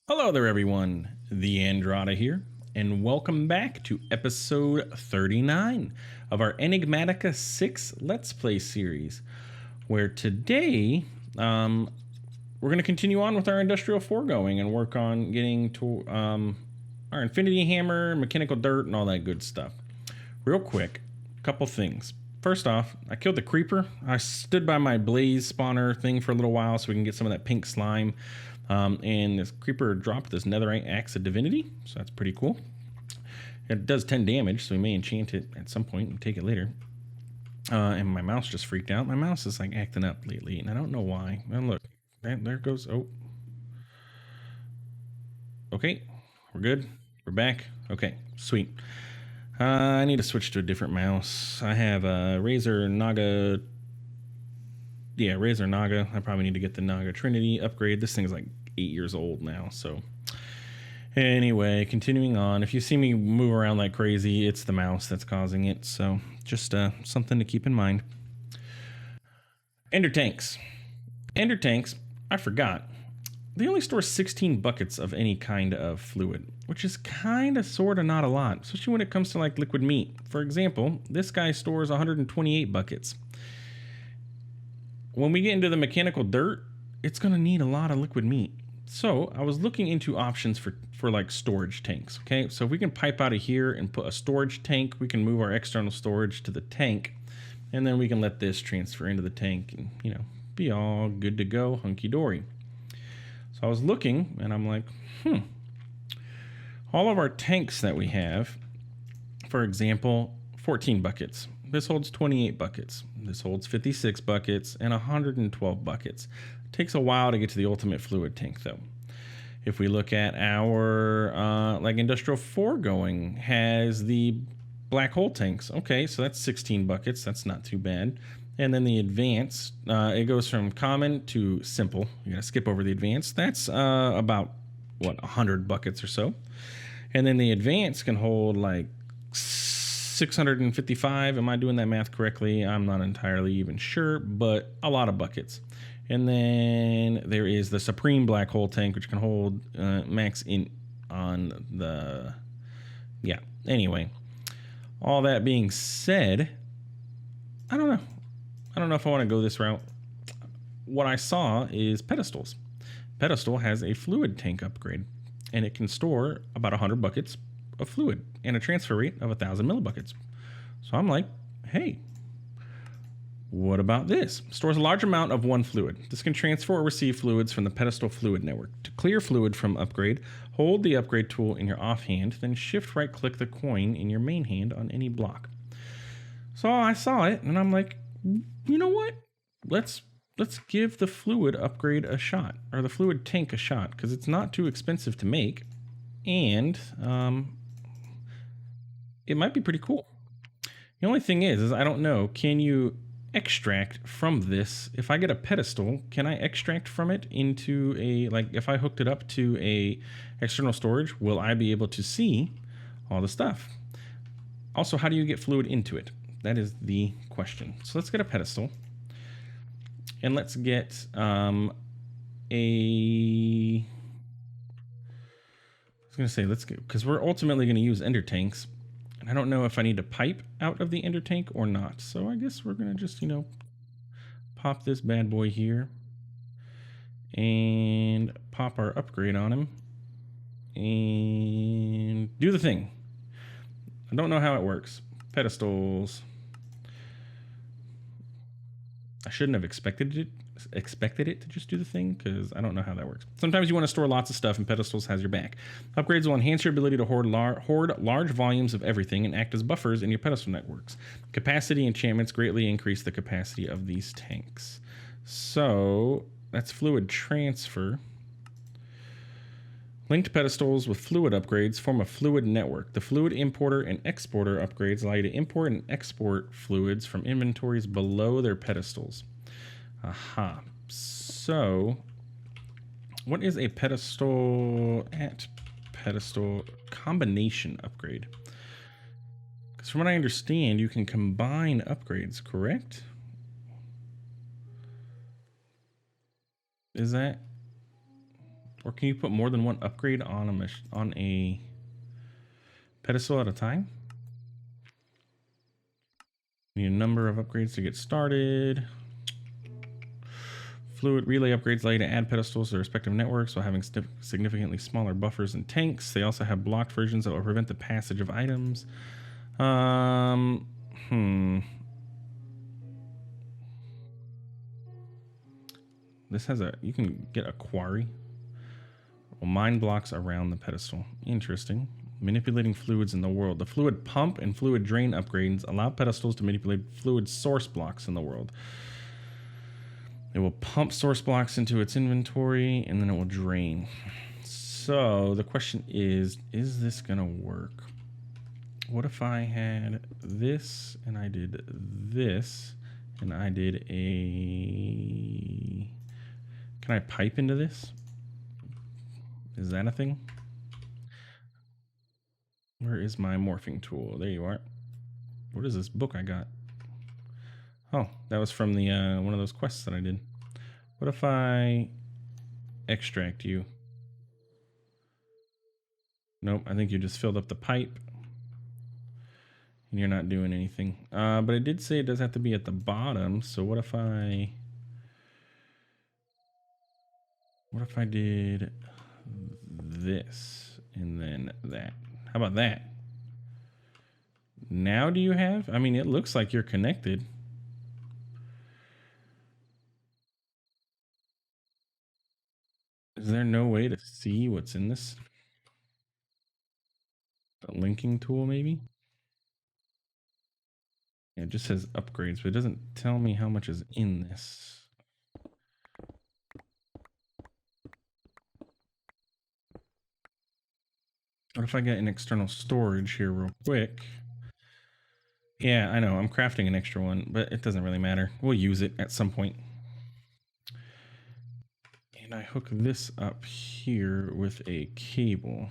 Hello there, everyone. TheAndrata here, and welcome back to episode 39 of our Enigmatica 6 Let's Play series, where today we're going to continue on with our industrial foregoing and work on getting to our infinity hammer, mechanical dirt, and all that good stuff. Real quick, couple things. First off, I killed the creeper. I stood by my blaze spawner thing for a little while so we can get some of that pink slime. And this creeper dropped this netherite axe of divinity, so that's pretty cool. It does 10 damage, so we may enchant it at some point and take it later. And my mouse just freaked out. My mouse is like acting up lately, and I don't know why. And look, there goes. Oh, okay, we're good. We're back. Okay, sweet. I need to switch to a different mouse. I have a Razer Naga. Yeah, Razer Naga. I probably need to get the Naga Trinity upgrade. This thing is like 8 years old now, so anyway, continuing on. If you see me move around like crazy, it's the mouse that's causing it, so just something to keep in mind. Ender tanks. Ender tanks, I forgot. They only store 16 buckets of any kind of fluid, which is kind of sort of not a lot, especially when it comes to like liquid meat. For example, this guy stores 128 buckets. When we get into the mechanical dirt, it's going to need a lot of liquid meat. So I was looking into options for like storage tanks. Okay, so if we can pipe out of here and put a storage tank, we can move our external storage to the tank, and then we can let this transfer into the tank and, you know, be all good to go, hunky-dory. So I was looking and I'm like, all of our tanks that we have, for example, 14 buckets. This holds 28 buckets. This holds 56 buckets and 112 buckets. It takes a while to get to the ultimate fluid tank though. If we look at our like industrial foregoing has the black hole tanks. Okay, so that's 16 buckets. That's not too bad. And then the advanced, it goes from common to simple. You gotta skip over the advanced. That's about what, 100 buckets or so. And then the advanced can hold like 655. Am I doing that math correctly? I'm not entirely even sure, but a lot of buckets. And then there is the Supreme Black Hole Tank, which can hold max in on the... Yeah, anyway. All that being said, I don't know. I don't know if I want to go this route. What I saw is Pedestals. Pedestal has a fluid tank upgrade, and it can store about 100 buckets of fluid and a transfer rate of 1,000 millibuckets. So I'm like, hey, what about this? Stores a large amount of one fluid. This can transfer or receive fluids from the Pedestal fluid network. To clear fluid from upgrade, hold the upgrade tool in your offhand, then shift right click the coin in your main hand on any block. So I saw it and I'm like, you know what? Let's give the fluid upgrade a shot, or the fluid tank a shot, because it's not too expensive to make, and it might be pretty cool. The only thing is I don't know, can you extract from this? If I get a pedestal, can I extract from it into a, like if I hooked it up to a external storage, will I be able to see all the stuff? Also, how do you get fluid into it? That is the question. So let's get a pedestal, and let's get I was gonna say, let's go, because we're ultimately going to use ender tanks, and I don't know if I need to pipe out of the ender tank or not. So I guess we're going to just, you know, pop this bad boy here and pop our upgrade on him and do the thing. I don't know how it works. Pedestals. I shouldn't have expected it to just do the thing, because I don't know how that works. Sometimes you want to store lots of stuff, and Pedestals has your back. Upgrades will enhance your ability to hoard large volumes of everything and act as buffers in your pedestal networks. Capacity enchantments greatly increase the capacity of these tanks. So that's fluid transfer. Linked pedestals with fluid upgrades form a fluid network. The fluid importer and exporter upgrades allow you to import and export fluids from inventories below their pedestals. Aha. So, what is a pedestal at pedestal combination upgrade? Because from what I understand, you can combine upgrades, correct? Is that Or can you put more than one upgrade on a pedestal at a time? Need a number of upgrades to get started. Fluid relay upgrades allow you to add pedestals to respective networks while having significantly smaller buffers and tanks. They also have blocked versions that will prevent the passage of items. This has you can get a quarry. Well, mine blocks around the pedestal. Interesting. Manipulating fluids in the world. The fluid pump and fluid drain upgrades allow pedestals to manipulate fluid source blocks in the world. It will pump source blocks into its inventory and then it will drain. So the question is this going to work? What if I had this and I did this and I did a... Can I pipe into this? Is that a thing? Where is my morphing tool? There you are. What is this book I got? Oh, that was from the one of those quests that I did. What if I extract you? Nope, I think you just filled up the pipe. And you're not doing anything. But I did say it does have to be at the bottom, so what if I did this and then that? How about that? Now do you have? I mean, it looks like you're connected. Is there no way to see what's in this? A linking tool, maybe? Yeah, it just says upgrades, but it doesn't tell me how much is in this. What if I get an external storage here real quick? Yeah, I know, I'm crafting an extra one, but it doesn't really matter. We'll use it at some point. And I hook this up here with a cable.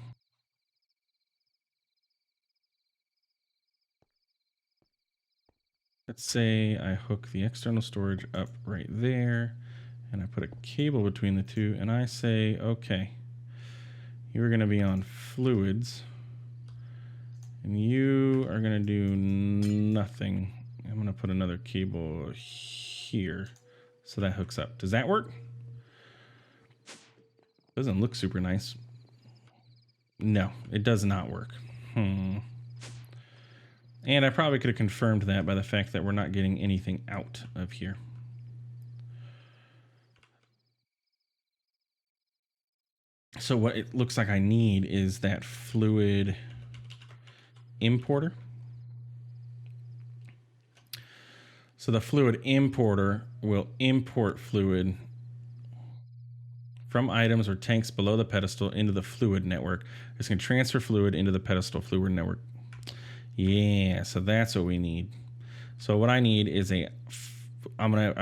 Let's say I hook the external storage up right there, and I put a cable between the two, and I say, okay, you're going to be on fluids, and you are going to do nothing. I'm going to put another cable here, so that hooks up. Does that work? Doesn't look super nice. No, it does not work. And I probably could have confirmed that by the fact that we're not getting anything out of here. So what it looks like I need is that fluid importer. So the fluid importer will import fluid from items or tanks below the pedestal into the fluid network. It's going to transfer fluid into the pedestal fluid network. Yeah, so that's what we need. So what I need is I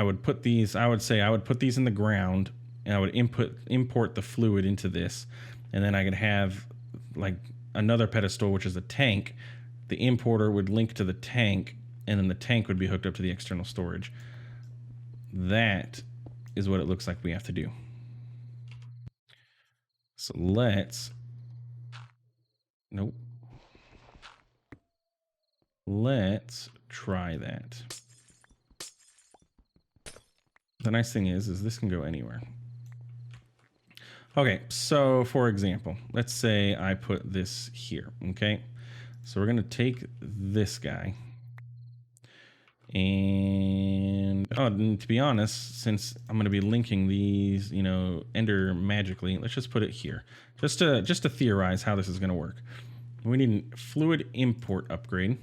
would put these in the ground, and I would import the fluid into this, and then I could have like another pedestal, which is a tank. The importer would link to the tank, and then the tank would be hooked up to the external storage. That is what it looks like we have to do. So let's try that. The nice thing is this can go anywhere. Okay, so for example, let's say I put this here, okay? So we're gonna take this guy, and to be honest, since I'm gonna be linking these, ender magically, let's just put it here, just to theorize how this is gonna work. We need a fluid import upgrade,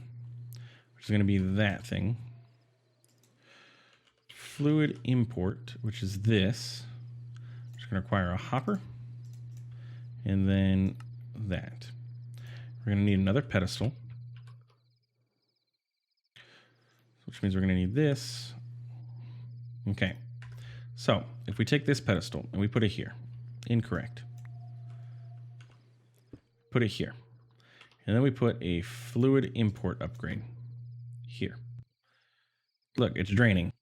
which is gonna be that thing. Fluid import, which is this, which is gonna require a hopper, and then that. We're gonna need another pedestal, which means we're going to need this. Okay, so if we take this pedestal and we put it here, incorrect. Put it here. And then we put a fluid import upgrade here. Look, it's draining.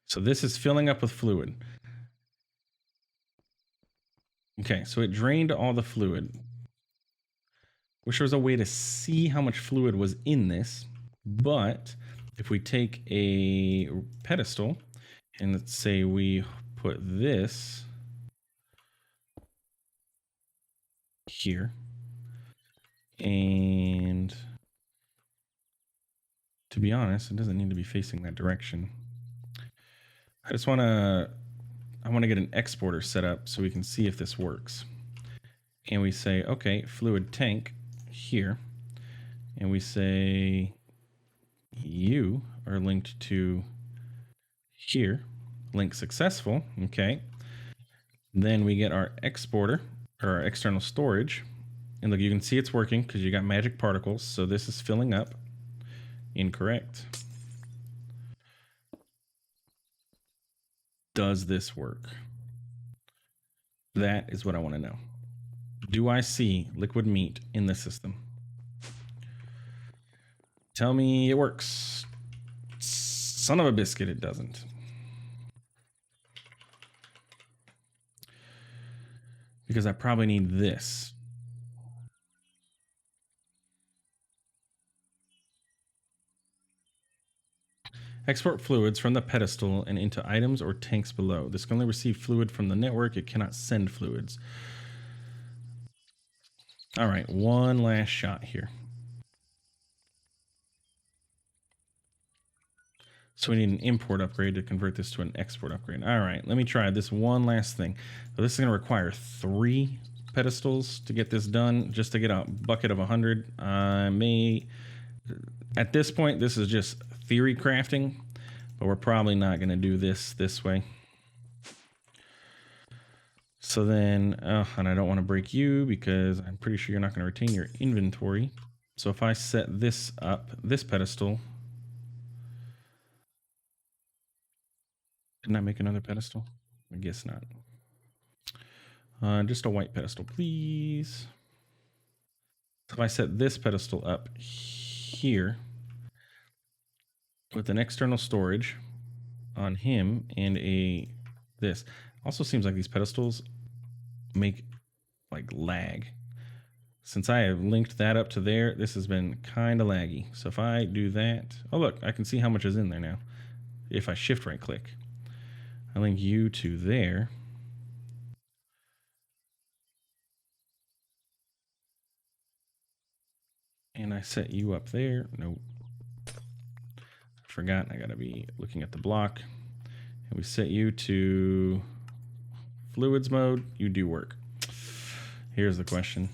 So this is filling up with fluid. Okay, so it drained all the fluid. Wish there was a way to see how much fluid was in this, but if we take a pedestal and let's say we put this here, and to be honest, it doesn't need to be facing that direction. I want to get an exporter set up so we can see if this works. And we say, okay, fluid tank here, and we say you are linked to here, link successful. Okay, then we get our exporter or our external storage, and look, you can see it's working because you got magic particles, so this is filling up. Incorrect. Does this work? That is what I want to know. Do I see liquid meat in the system? Tell me it works. Son of a biscuit, it doesn't. Because I probably need this. Export fluids from the pedestal and into items or tanks below. This can only receive fluid from the network. It cannot send fluids. All right, one last shot here. So we need an import upgrade to convert this to an export upgrade. All right, let me try this one last thing. So this is going to require 3 pedestals to get this done, just to get a bucket of 100. I may, at this point, this is just theory crafting, but we're probably not going to do this way. So then, and I don't want to break you because I'm pretty sure you're not going to retain your inventory. So if I set this up, this pedestal, didn't I make another pedestal? I guess not. Just a white pedestal, please. So if I set this pedestal up here with an external storage on him and this. Also seems like these pedestals make like lag. Since I have linked that up to there, this has been kind of laggy. So if I do that, oh look, I can see how much is in there now. If I shift right click, I link you to there. And I set you up there. Nope. I forgot, I gotta be looking at the block. And we set you to fluids mode. You do work. Here's the question,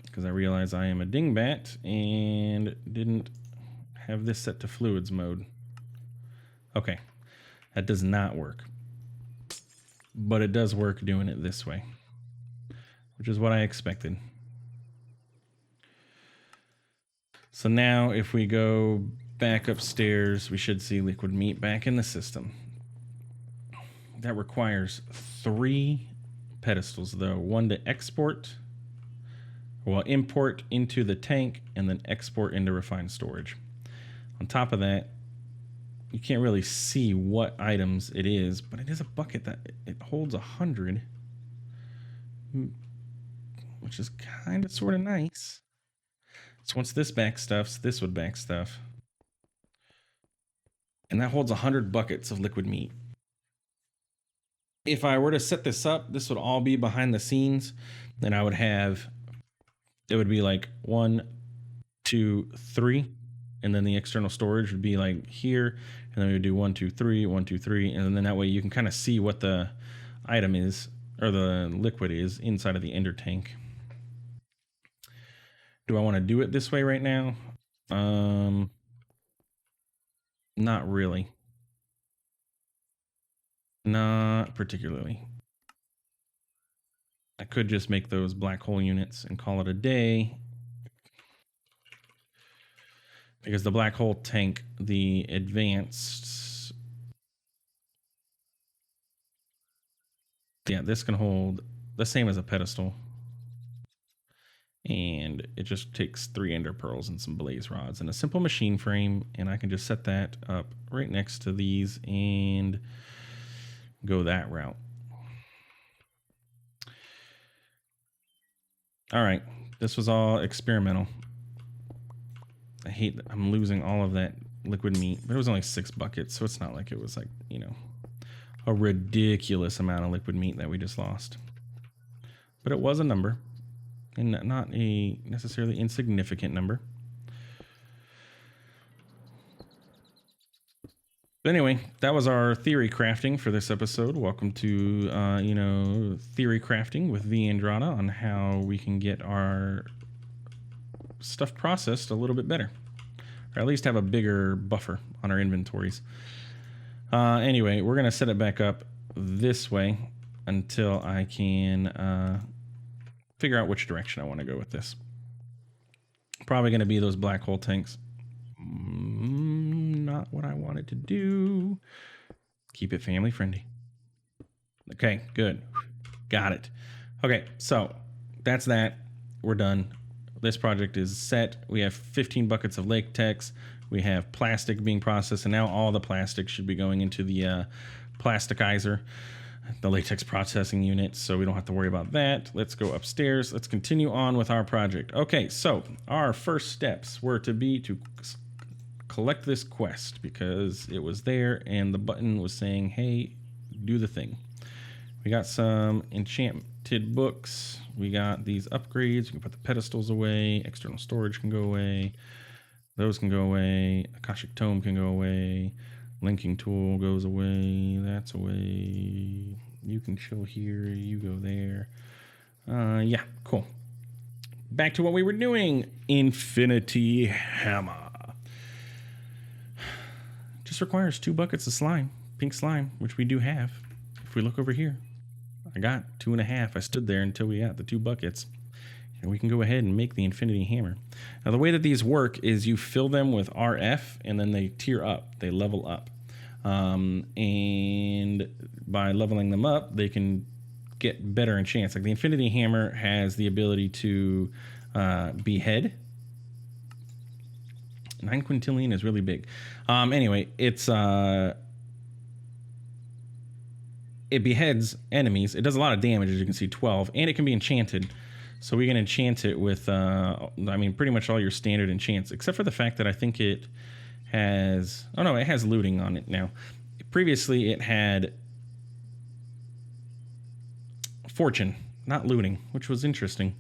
because I realize I am a dingbat and didn't have this set to fluids mode. Okay, that does not work, but it does work doing it this way, which is what I expected. So now if we go back upstairs, we should see liquid meat back in the system. That requires 3 pedestals though, 1 to export, well, import into the tank and then export into refined storage. On top of that, you can't really see what items it is, but it is a bucket that it holds 100, which is kind of sort of nice. So once this back stuffs, this would back stuff. And that holds 100 buckets of liquid meat. If I were to set this up, this would all be behind the scenes. Then I would have, it would be like 1, 2, 3. And then the external storage would be like here. And then we would do 1, 2, 3, 1, 2, 3. And then that way you can kind of see what the item is, or the liquid is inside of the ender tank. Do I want to do it this way right now? Not really. Not particularly. I could just make those black hole units and call it a day. Because the black hole tank, the advanced, yeah, this can hold the same as a pedestal. And it just takes 3 ender pearls and some blaze rods and a simple machine frame, and I can just set that up right next to these and go that route. All right. This was all experimental. I hate that I'm losing all of that liquid meat, but it was only 6 buckets, so it's not like it was like, you know, a ridiculous amount of liquid meat that we just lost. But it was a number, and not a necessarily insignificant number. But anyway, that was our theory crafting for this episode. Welcome to, you know, theory crafting with TheAndrata on how we can get our stuff processed a little bit better, or at least have a bigger buffer on our inventories. Anyway, we're gonna set it back up this way until I can figure out which direction I want to go with this. Probably gonna be those black hole tanks. Not what I wanted to do. Keep it family friendly. Okay, good. Got it. Okay, so that's that. We're done. This project is set. We have 15 buckets of latex. We have plastic being processed, and now all the plastic should be going into the plasticizer, the latex processing unit, so we don't have to worry about that. Let's go upstairs. Let's continue on with our project. Okay, so our first steps were to be to collect this quest because it was there and the button was saying, hey, do the thing. We got some enchanted books. We got these upgrades. You can put the pedestals away. External storage can go away. Those can go away. Akashic Tome can go away. Linking tool goes away. That's away. You can chill here. You go there. Yeah, cool. Back to what we were doing. Infinity Hammer. Just requires 2 buckets of slime. Pink slime, which we do have. If we look over here, I got 2.5. I stood there until we got the 2 buckets. And we can go ahead and make the Infinity Hammer. Now, the way that these work is you fill them with RF, and then they tier up. They level up. And by leveling them up, they can get better enchants. Like the Infinity Hammer has the ability to behead. 9 quintillion is really big. Anyway, it's it beheads enemies. It does a lot of damage, as you can see, 12, and it can be enchanted. So we can enchant it with, I mean, pretty much all your standard enchants, except for the fact that I think it has, oh no, it has looting on it now. Previously, it had fortune, not looting, which was interesting.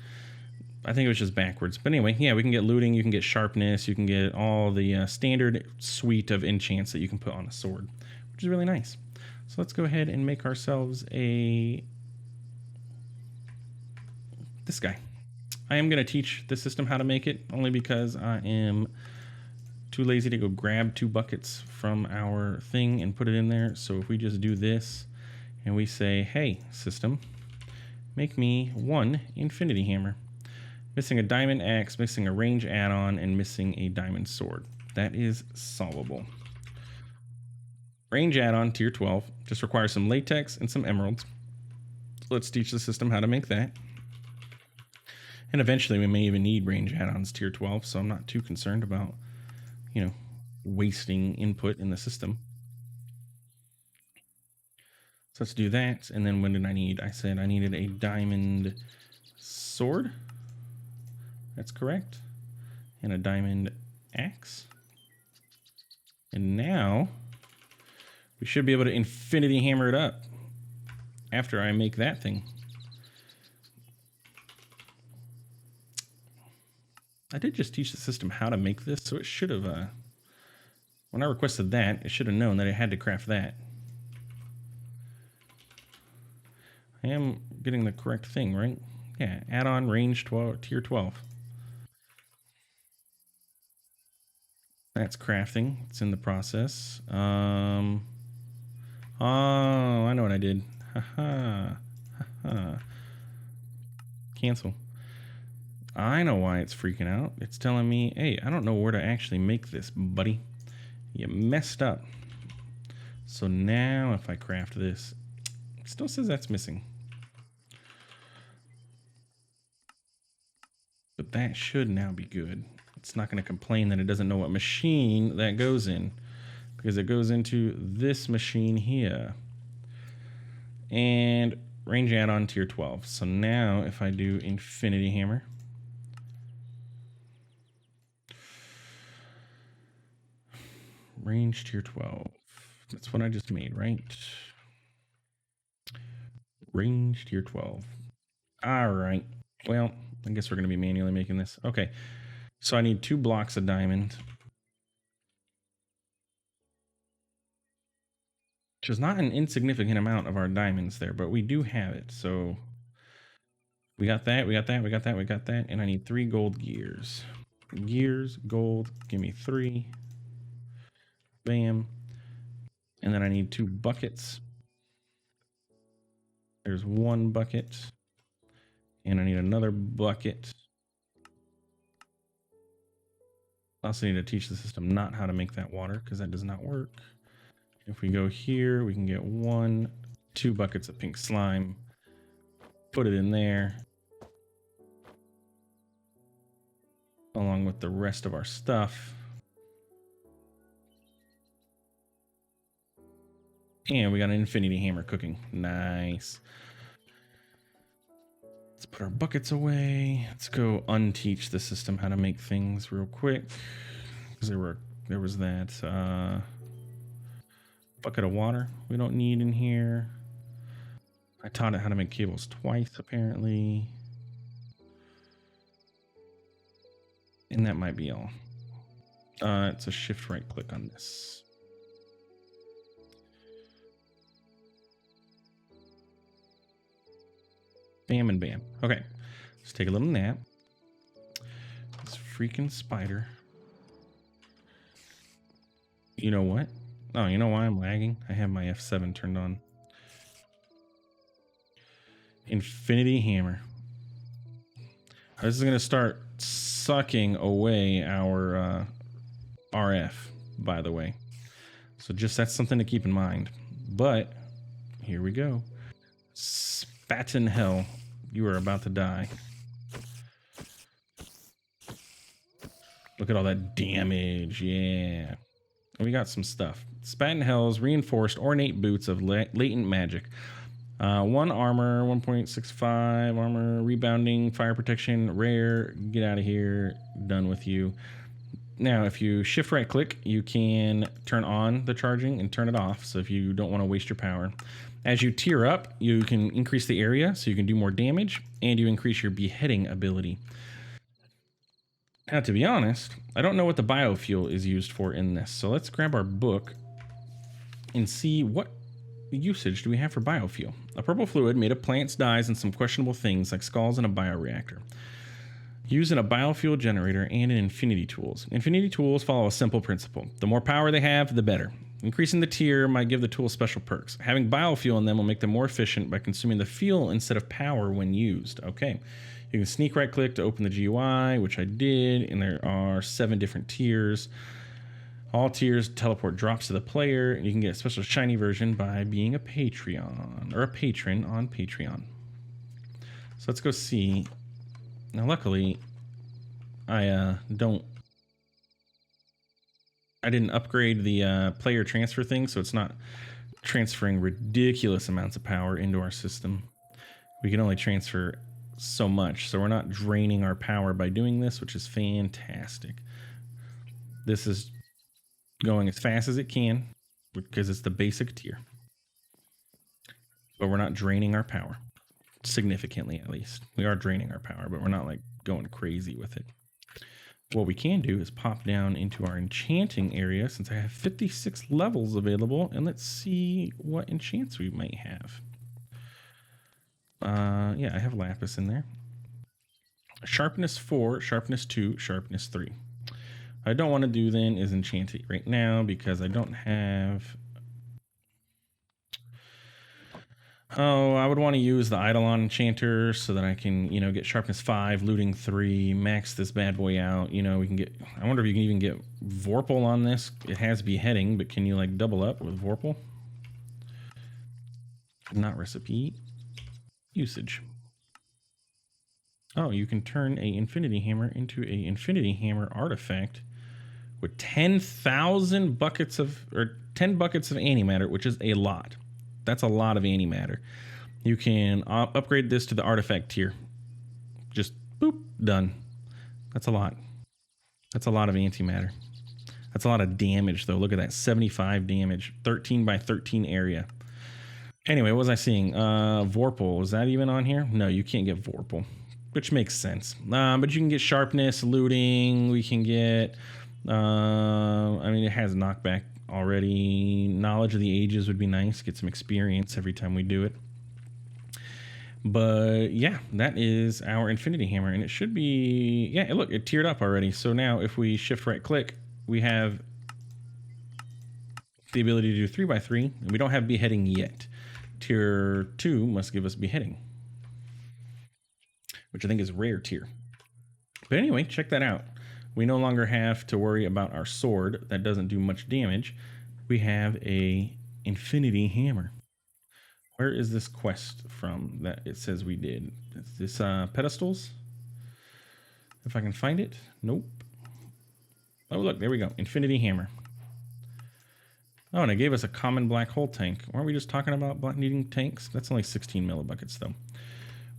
I think it was just backwards. But anyway, yeah, we can get looting, you can get sharpness, you can get all the standard suite of enchants that you can put on a sword, which is really nice. So let's go ahead and make ourselves this guy. I am going to teach the system how to make it, only because I am too lazy to go grab 2 buckets from our thing and put it in there. So if we just do this and we say, hey, system, make me 1 Infinity Hammer. Missing a diamond axe, missing a range add-on, and missing a diamond sword. That is solvable. Range add-on, tier 12. Just requires some latex and some emeralds. So let's teach the system how to make that. And eventually we may even need range add-ons tier 12, so I'm not too concerned about, you know, wasting input in the system. So let's do that. And then what did I need? I said I needed a diamond sword. That's correct. And a diamond axe. And now we should be able to Infinity Hammer it up after I make that thing. I did just teach the system how to make this, so it should have, when I requested that, it should have known that it had to craft that. I am getting the correct thing, right? Yeah, add-on range 12, tier 12. That's crafting. It's in the process. Oh, I know what I did. Haha. Haha. Cancel. I know why it's freaking out. It's telling me, hey, I don't know where to actually make this, buddy. You messed up. So now if I craft this, it still says that's missing. But that should now be good. It's not going to complain that it doesn't know what machine that goes in, because it goes into this machine here. And range add-on tier 12. So now if I do infinity hammer, range tier 12. That's what I just made, right? Range tier 12. All right. Well, I guess we're going to be manually making this. Okay. So I need 2 blocks of diamond, which is not an insignificant amount of our diamonds there, but we do have it. So we got that, we got that, we got that, we got that. And I need 3 gold gears. Gears, gold, give me 3. Bam. And then I need 2 buckets. There's 1 bucket. And I need another bucket. I also need to teach the system not how to make that water, because that does not work. If we go here, we can get 1, 2 buckets of pink slime. Put it in there. Along with the rest of our stuff. And we got an infinity hammer cooking. Nice. Let's put our buckets away. Let's go unteach the system how to make things real quick. Because there was that bucket of water we don't need in here. I taught it how to make cables twice, apparently. And that might be all. It's a shift right click on this. Bam and bam. Okay, let's take a little nap. This freaking spider. You know what? Oh, you know why I'm lagging? I have my F7 turned on. Infinity hammer. This is going to start sucking away our RF, by the way. So just that's something to keep in mind. But here we go. Spatten hell. You are about to die. Look at all that damage. Yeah. We got some stuff. Spatten Hell's reinforced ornate boots of latent magic. 1 armor, 1.65 armor, rebounding, fire protection, rare. Get out of here. Done with you. Now, if you shift right click, you can turn on the charging and turn it off. So if you don't want to waste your power. As you tier up, you can increase the area so you can do more damage, and you increase your beheading ability. Now, to be honest, I don't know what the biofuel is used for in this. So let's grab our book and see what usage do we have for biofuel. A purple fluid made of plants, dyes, and some questionable things like skulls in a bioreactor. Used in a biofuel generator and in infinity tools. Infinity tools follow a simple principle. The more power they have, the better. Increasing the tier might give the tool special perks. Having biofuel in them will make them more efficient by consuming the fuel instead of power when used. Okay. You can sneak right click to open the GUI, which I did, and there are 7 different tiers. All tiers teleport drops to the player, and you can get a special shiny version by being a Patreon or a patron on Patreon. So let's go see. Now, luckily, I didn't upgrade the player transfer thing, so it's not transferring ridiculous amounts of power into our system. We can only transfer so much, so we're not draining our power by doing this, which is fantastic. This is going as fast as it can because it's the basic tier, but we're not draining our power significantly. At least we are draining our power, but we're not like going crazy with it. What we can do is pop down into our enchanting area, since I have 56 levels available, and let's see what enchants we might have. Yeah, I have lapis in there. Sharpness 4, sharpness 2, sharpness 3. What I don't want to do then is enchant it right now because I don't have... Oh, I would want to use the Eidolon Enchanter so that I can, you know, get sharpness 5, looting 3, max this bad boy out. You know, we can get... I wonder if you can even get Vorpal on this. It has beheading, but can you, like, double up with Vorpal? Not recipe. Usage. Oh, you can turn a infinity hammer into a infinity hammer artifact with 10,000 buckets of, or 10 buckets of antimatter, which is a lot. That's a lot of antimatter. You can upgrade this to the artifact tier. Just boop, done. That's a lot. That's a lot of antimatter. That's a lot of damage, though. Look at that, 75 damage, 13 by 13 area. Anyway, what was I seeing? Vorpal, was that even on here? No, you can't get Vorpal, which makes sense. But you can get sharpness, looting. We can get, I mean, it has knockback already. Knowledge of the ages would be nice. Get some experience every time we do it. But yeah, that is our infinity hammer, and it should be, yeah, look, it tiered up already. So now if we shift right click, we have the ability to do 3x3, and we don't have beheading yet. Tier 2 must give us beheading, which I think is rare tier. But anyway, check that out. We no longer have to worry about our sword that doesn't do much damage. We have a infinity hammer. Where is this quest from that it says we did? Is this Pedestals? If I can find it. Nope. Oh, look, there we go. Infinity hammer. Oh, and it gave us a common black hole tank. Weren't we just talking about needing tanks? That's only 16 millibuckets, though.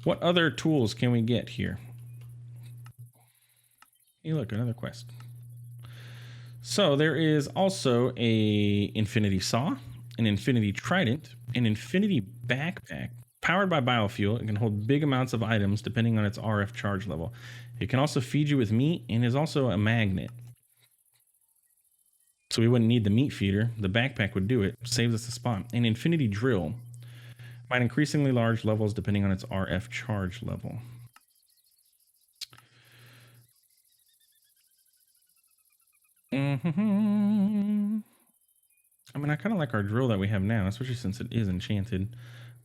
What other tools can we get here? Hey, look, another quest. So there is also a infinity saw, an infinity trident, an infinity backpack powered by biofuel. It can hold big amounts of items depending on its RF charge level. It can also feed you with meat and is also a magnet. So we wouldn't need the meat feeder. The backpack would do it. Saves us a spot. An infinity drill. Find increasingly large levels depending on its RF charge level. Mm-hmm. I mean, I kind of like our drill that we have now, especially since it is enchanted.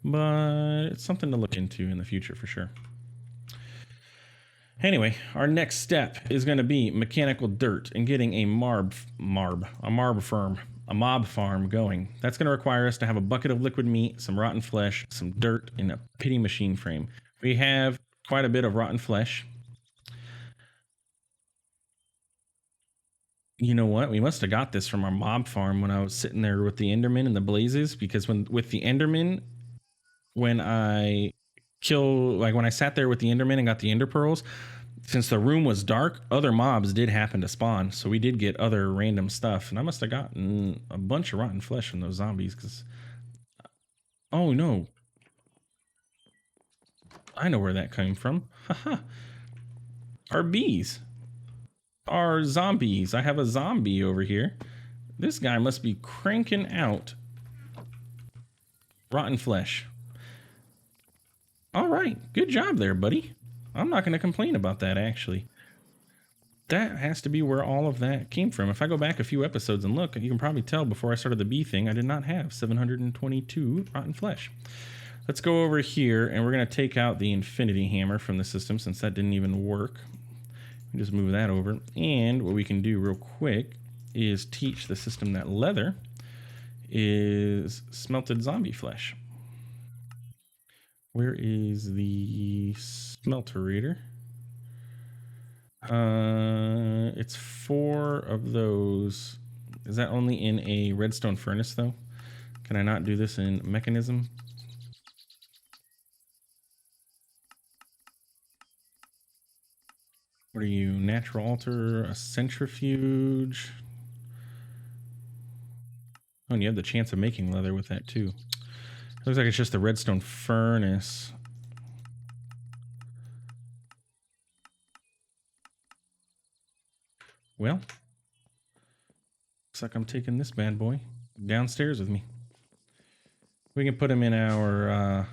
But it's something to look into in the future for sure. Anyway, our next step is going to be mechanical dirt and getting a mob farm going. That's going to require us to have a bucket of liquid meat, some rotten flesh, some dirt, and a pity machine frame. We have quite a bit of rotten flesh. You know what? We must have got this from our mob farm when I was sitting there with the Enderman and the blazes, because with the Enderman, when I sat there with the Enderman and got the Ender pearls, since the room was dark, other mobs did happen to spawn, so we did get other random stuff, and I must have gotten a bunch of rotten flesh from those zombies. Because, oh no, I know where that came from. Haha, our bees, our zombies. I have a zombie over here. This guy must be cranking out rotten flesh. All right, good job there, buddy. I'm not going to complain about that, actually. That has to be where all of that came from. If I go back a few episodes and look, you can probably tell before I started the bee thing, I did not have 722 rotten flesh. Let's go over here, and we're going to take out the infinity hammer from the system, since that didn't even work. Just move that over. And what we can do real quick is teach the system that leather is smelted zombie flesh. Where is the smelterator? It's 4 of those. Is that only in a redstone furnace, though? Can I not do this in mechanism? What are you? Natural altar, a centrifuge. Oh, and you have the chance of making leather with that, too. It looks like it's just the redstone furnace. Well, looks like I'm taking this bad boy downstairs with me. We can put him in our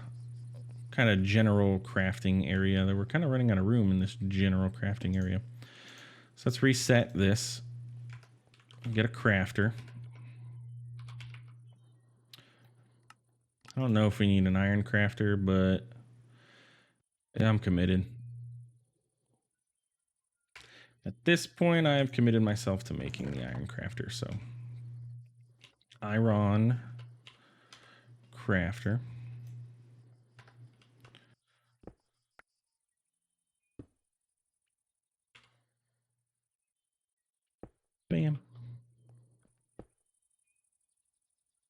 kind of general crafting area. We're kind of running out of room in this general crafting area. So let's reset this. Get a crafter. I don't know if we need an iron crafter, but I'm committed. At this point, I have committed myself to making the iron crafter. So, iron crafter. Bam.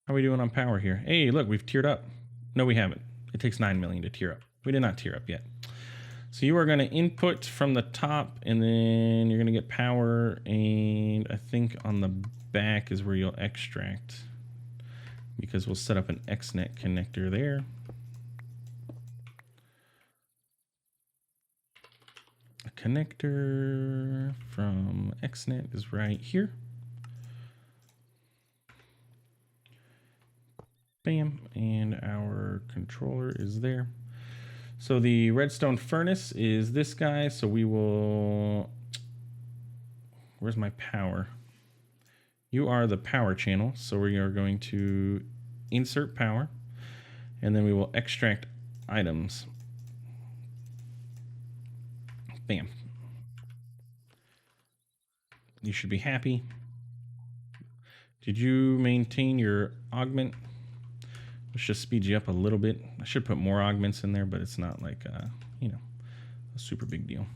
How are we doing on power here? Hey, look, we've tiered up. No, we haven't. It takes 9 million to tier up. We did not tier up yet. So you are going to input from the top, and then you're going to get power, and I think on the back is where you'll extract, because we'll set up an XNet connector there. A connector from XNet is right here. Bam, and our controller is there. So the Redstone Furnace is this guy, so we will... Where's my power? You are the power channel, so we are going to insert power, and then we will extract items. Bam. You should be happy. Did you maintain your augment? Let's just speed you up a little bit. I should put more augments in there, but it's not like, you know, a super big deal.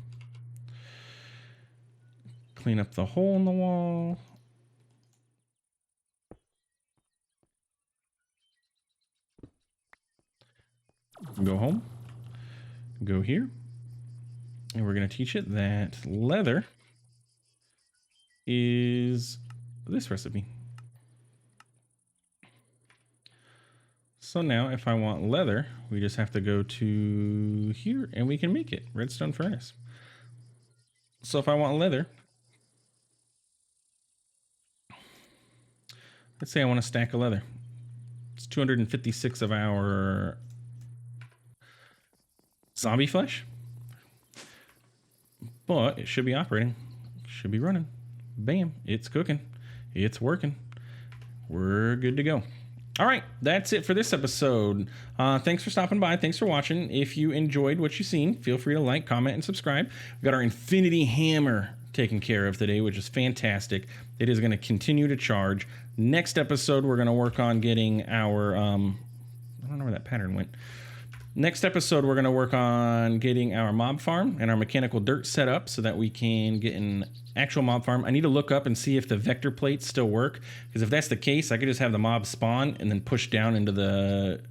Clean up the hole in the wall. Go home. Go here. And we're going to teach it that leather is this recipe. So now if I want leather, we just have to go to here and we can make it. Redstone Furnace. So if I want leather, let's say I want a stack of leather. It's 256 of our zombie flesh. But it should be operating. Should be running. Bam. It's cooking. It's working. We're good to go. All right, that's it for this episode. Thanks for stopping by. Thanks for watching. If you enjoyed what you've seen, feel free to like, comment, and subscribe. We've got our Infinity Hammer taken care of today, which is fantastic. It is going to continue to charge. Next episode, we're going to work on getting our... I don't know where that pattern went. Next episode, we're going to work on getting our mob farm and our mechanical dirt set up so that we can get an actual mob farm. I need to look up and see if the vector plates still work, because if that's the case, I could just have the mob spawn and then push down into the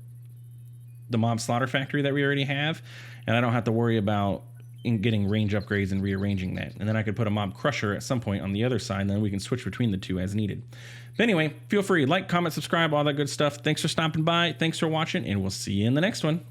mob slaughter factory that we already have, and I don't have to worry about getting range upgrades and rearranging that. And then I could put a mob crusher at some point on the other side, and then we can switch between the two as needed. But anyway, feel free, like, comment, subscribe, all that good stuff. Thanks for stopping by. Thanks for watching, and we'll see you in the next one.